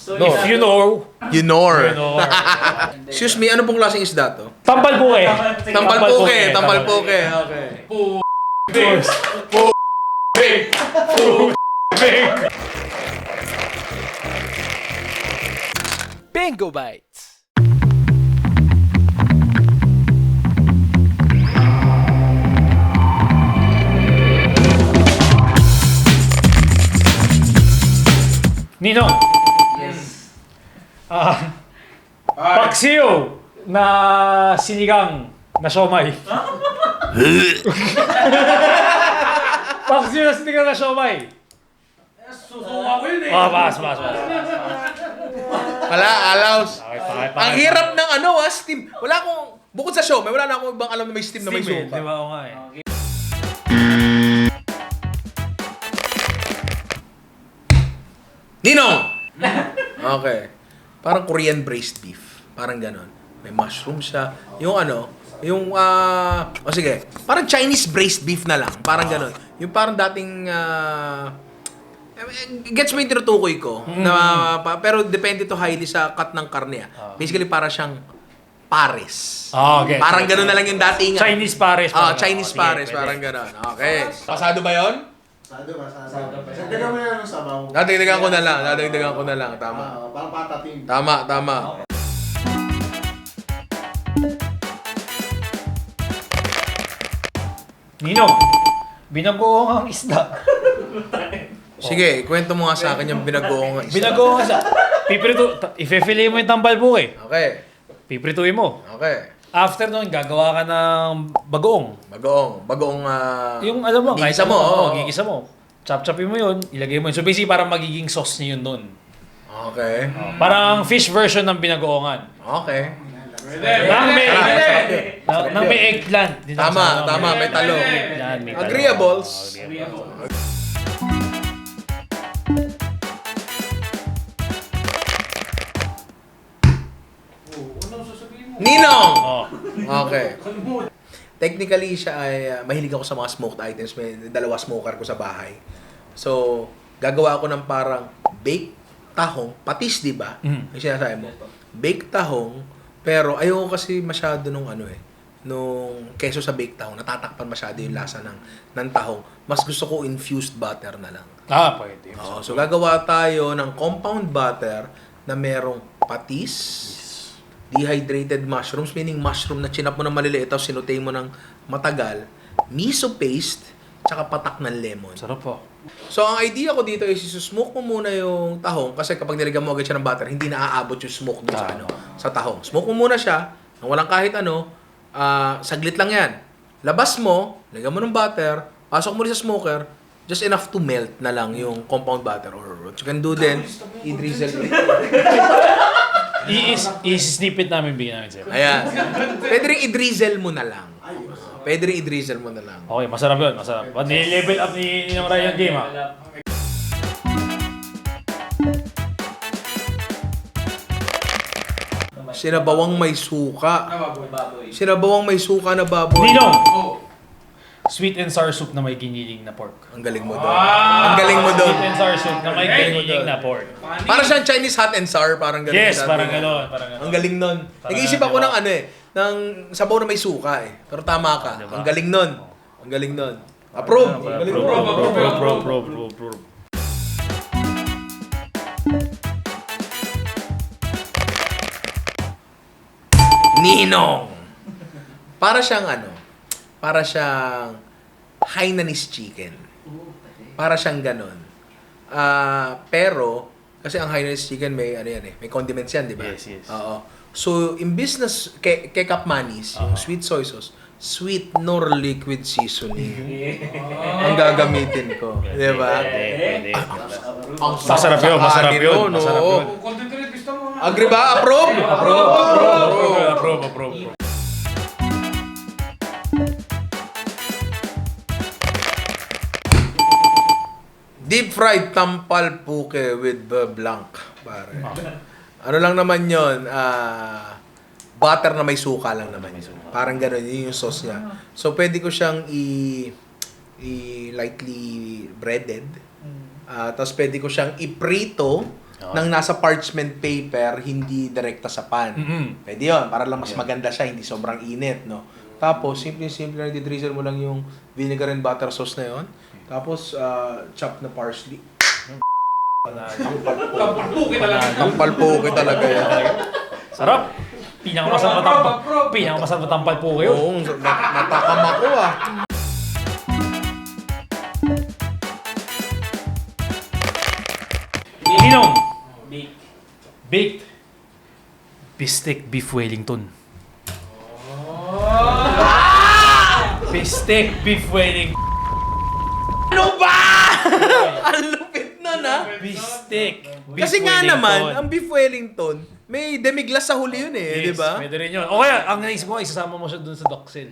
So, No. if you know, You know. you know. Excuse me, ano pong klaseng isda to? Tampal po eh. Tampal poke. Tampal poke. Okay. Bingo Bites! Ninong. Yes. Paksiw na sinigang na siomay. Paksiw na sinigang na siomay. Susuka ko yun eh. Bas. Wala, alaws. Okay. Ang hirap ng steam. Wala akong, bukod sa show, wala na akong ibang alam na may steam na may Di suka. ba? Oo nga eh. Ninong! Okay. Parang Korean braised beef. Parang ganon. May mushroom siya. Sige. Parang Chinese braised beef na lang. Parang ganon. Yung parang dating, gets mo yung tinutukoy ko. Pero depende to highly sa cut ng karne. Basically, para siyang pares. Okay. Parang ganon na lang yung dating. Chinese pares. Chinese Sige, pares. pwede. Parang ganon. Okay. Pasado ba yon? Masado. Dagdagan mo na ng sabaw. Dadagdagan ko na lang. Tama. Parang patatim. Tama. Ninong, binagoong ang isda. Sige, kwento mo nga sa akin yung binagoong isda. Binagoong isda. Ife-fillet mo yung tampal po eh. Okay. Piprituin mo. Okay. After nun, gagawa ka ng bagoong. Bagoong, Yung alam mo, gigisa mo. gigisa mo. Chop-chopin mo yun, ilagay mo yun. So basically, parang magiging sauce niyo yun nun. Okay. Parang fish version ng binagoongan. Okay. Nang may eggplant. Dito sa- Tama, may talong. Yan, may talong. Agreeables. Ninong! Oh. Okay. Technically, siya ay mahilig ako sa mga smoked items. May dalawa smoker ko sa bahay. So, gagawa ako ng parang baked tahong, patis, di ba? Yung sinasabi mo. Baked tahong, pero ayoko kasi masyado nung keso sa baked tahong. Natatakpan masyado yung lasa ng tahong. Mas gusto ko infused butter na lang. Pwede. So, gagawa tayo ng compound butter na merong patis, dehydrated mushrooms, meaning mushroom na chinap mo ng maliliit tapos sinutay mo ng matagal, miso paste, tsaka patak ng lemon. Sarap po. So, ang idea ko dito is smoke mo muna yung tahong kasi kapag nilagyan mo agad siya ng butter, hindi na aabot yung smoke dun sa tahong. Smoke mo muna siya, nang walang kahit saglit lang yan. Labas mo, lagyan mo ng butter, pasok mo rin sa smoker, just enough to melt na lang yung compound butter. Or what you can do then, i-drizzle it. I-snippet namin, bigyan namin sa'yo. Ayan. Pwede rin i-drizzle mo na lang. Okay, masarap yun, masarap. Nile-level up ni Ninong Ray yung game, ha? Sinabawang may suka. Sinabawang may suka na baboy. Ninong! Sweet and sour soup na may giniling na pork. Ang galing mo doon. Ang galing mo doon. Sweet and sour soup na may giniling na pork. Para siyang Chinese hot and sour, parang ganun. Yes, sabi parang nga. gano'n. Ang galing nun. Nag-iisip ako ng ng sabaw na may suka eh. Pero tama ka. Diba? Ang galing nun. Ang galing nun. Approve. Ang galing mo. Approve. Ninong! Para siyang para siyang Hainanese chicken. Para siyang ganon. Pero, kasi ang Hainanese chicken may may condiments yan, di ba? Yes. Oo. So, imbis na kecap manis, yung sweet soy sauce, sweet nor liquid seasoning. Ang gagamitin ko. Di ba? Pwede. Ang Masarap yun, masarap kanin yun, nun, masarap oo. yun. Content ulit, gusto mo. Agree ba? Approve? Approve. Deep fried tampal puke with beurre blanc, pare. Ano lang naman 'yon? Butter na may suka lang naman yun. Parang gano'n, yun yung sauce niya. So, pwede ko siyang lightly breaded. Tapos pwede ko siyang iprito nang nasa parchment paper, hindi direkta sa pan. Pwede yun, para lang mas maganda siya, hindi sobrang init, no? Tapos, simple na i-drizzle mo lang yung vinegar and butter sauce na yun. Tapos, chopped na parsley. Kampalpuki talaga. Kampalpuki talaga yan. Sarap! Pinakamasarap na tampal po kayo. Oo, natakam ako ah. Ninong! Baked. Bistek beef Wellington. Bistek beef Wellington. Ano ba? Ang lupit nun ah. Bistek beef Kasi nga Wellington. naman, ang beef Wellington, may demi-glace sa huli yun eh, di ba? Pwede rin yun. O kaya, ang naisip ko, isasama mo siya dun sa doxel.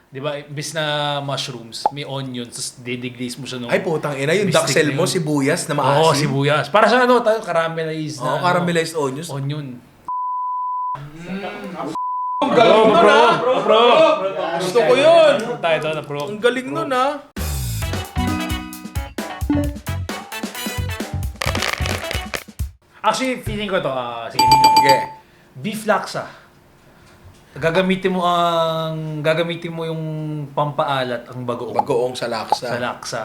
Di ba? Imbis na mushrooms, may onions, tapos dideglaze mo siya nung... Ay putang ina, yung Bistek daxel na mo, yun. sibuyas na Oo, maasim. sibuyas. Para sa ano, caramelized na... Oo, caramelized onions. Onion. Ang galing nun ah. Bro! Gusto ko yun. Tayo na, bro. Ang galing nun ah. Actually, feeling ko to, sige, Nino. Okay. Beef laksa. Gagamitin mo yung pampaalat ang bagoong Bagoong sa laksa. sa laksa.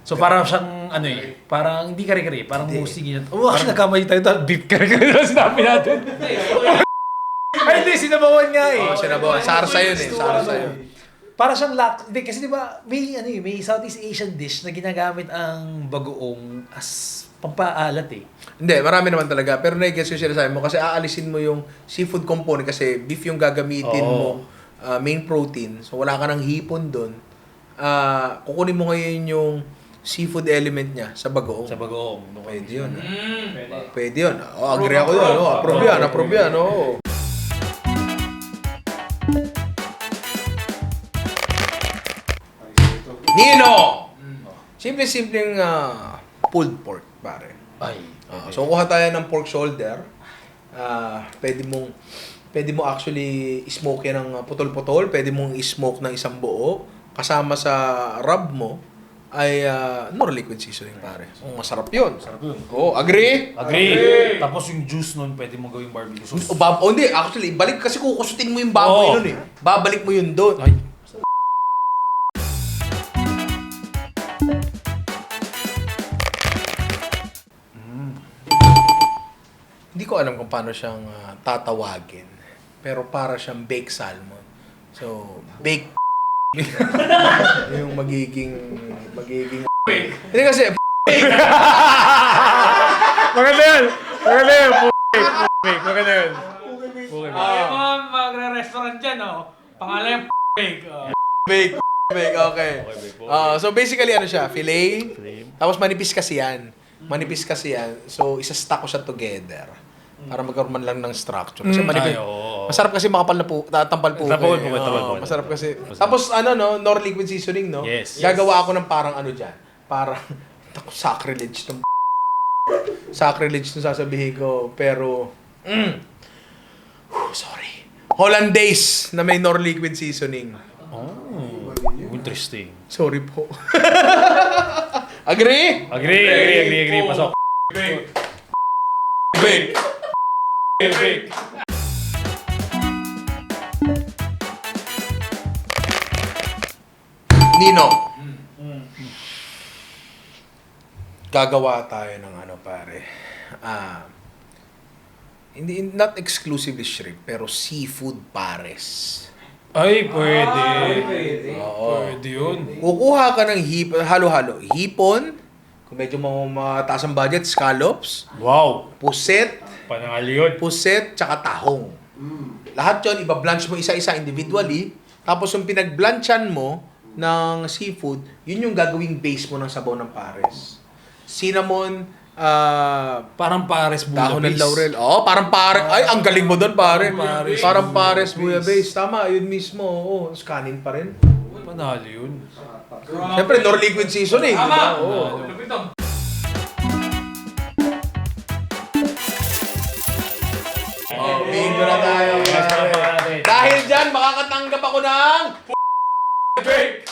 So parang siyang ano parang hindi kare-kare, parang Hindi. musig yun. Oh, actually nagkamali tayo dahil beef kare-kare na sinabi natin. Ay, hindi, sinabawan nga eh. Oo, sinabawan. Sarsa yun eh. Sarsa yun. Para siyang hindi, kasi di ba may Southeast Asian dish na ginagamit ang bagoong as pampaalat eh. Hindi, marami naman talaga. Pero na-guess yung sinasabi mo kasi aalisin mo yung seafood component kasi beef yung gagamitin mo, main protein. So wala ka ng hipon doon. Kukunin mo ngayon yung seafood element niya sa bagoong. Sa bagoong. Pwede yun. Pwede yun. Oh, agree ako doon. Oh, approve yan. Approve yan. Oh. Nino! Simple-simpleng pulled pork, pare. Ay. So, kuha tayo ng pork shoulder. Pwede mo actually smoke yan ng putol-putol. Pwede mong smoke ng isang buo. Kasama sa rub mo ay nor liquid seasoning, pare. Masarap yun. Sarap yun. Oh, agree? Agree. Tapos yung juice nun, pwede mo gawing barbecue sauce. Hindi, actually, balik kasi kukusutin mo yung baboy Oo. nun eh. Babalik mo yun doon. Ay. Hindi ko alam kung paano siyang tatawagin. Pero para siyang baked salmon. So, baked yung magiging hindi kasi Maganda yan! Maganda yan! Maganda yan! Mga magre-restaurant dyan, oh. Pangalan yung bake. baked, okay. So basically ano siya, fillet. Tapos manipis kasi yan. So isa-stack ko siya together. Para magkaroon man lang ng structure. Kasi manipis. Masarap kasi makapal na tampal po. Tampal po, tampal po. Masarap kasi. Tapos nor liquid seasoning, no? Yes. Gagawa ako ng parang ano diyan. Parang sacrilege tong sacrilege tong sasabihin ko, pero sorry. Hollandaise na may nor liquid seasoning. Oh, interesting. Sorry po. Agree? Agree. Pasok. Bake. Nino. Gagawa tayo ng ano, pare. Not exclusively shrimp, pero seafood pares. Ay, pwede. Oo. Pwede yun. Kukuha ka ng halo-halo. Hipon, kung medyo mataas ang budget, scallops, Wow. puset, Panangali yun. tsaka tahong. Lahat yon iba-blanch mo isa-isa individually. Tapos yung pinag-blanchan mo ng seafood, yun yung gagawing base mo ng sabaw ng pares. Cinnamon, Parang pares dahon ng bouillabaisse. laurel. Oh, parang pare. Ay, ang galing mo doon, pare. Pares. Parang pares bouillabaisse. Tama, yun mismo. Oo, kanin pa rin. Panali yun. Siyempre, nor liquid seasoning. Tama! Diba? Oo. Lupit to. Bingo na tayo. pare. Dahil dyan, makakatanggap ako ng... Bake!